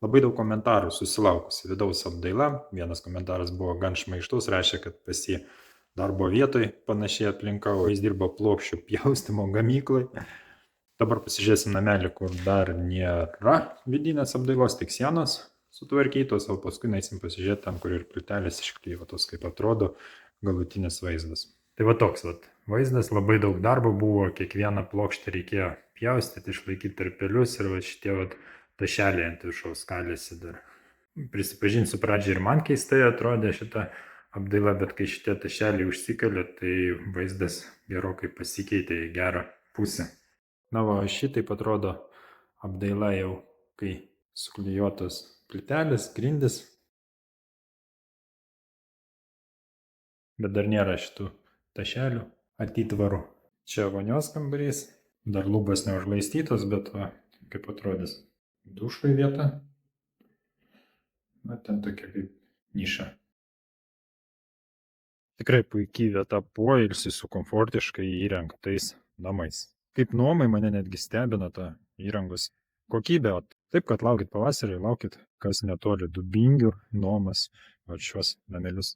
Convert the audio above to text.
labai daug komentarų susilaukusi vidaus apdaila. Vienas komentaras buvo gan šmaikštus, reiškia, kad pas jį darbo vietoj panašiai aplinka, o jis dirbo plokščių pjaustimo gamyklai. Dabar pasižiūrėsim namelį, kur dar nėra vidinės apdailos, tik sienos sutvarkytos, o paskui eisim pasižiūrėti ten, kur ir plytelės išklyvotos, kaip atrodo galutinis vaizdas. Tai va toks vaizdas, labai daug darbo buvo, kiekvieną plokštę reikėjo pjaustyti, išlaikyti tarpelius ir šitie tašeliai ant viršaus kalėsi dar. Prisipažinsiu, pradžiai ir man keistai atrodė šitą apdailą, bet kai šitie tašeliai užsikalė, tai vaizdas gerokai pasikeitė į gerą pusę. Na va, šitaip atrodo apdaila jau, kai suklijuotos plytelės, grindys. Bet dar nėra šitų tašelių atitvarų. Čia vonios kambarys, dar lubos neužlaistytos, bet va, kaip atrodys dušui vieta. Na, ten tokia kaip niša. Tikrai puikiai vieta poilsiui su komfortiškai įrengtais namais. Kaip nuomai mane netgi stebina ta įrangos kokybė. Taip, kad laukit pavasarį, laukit, kas netoli Dubingių nuomas šiuos namelius.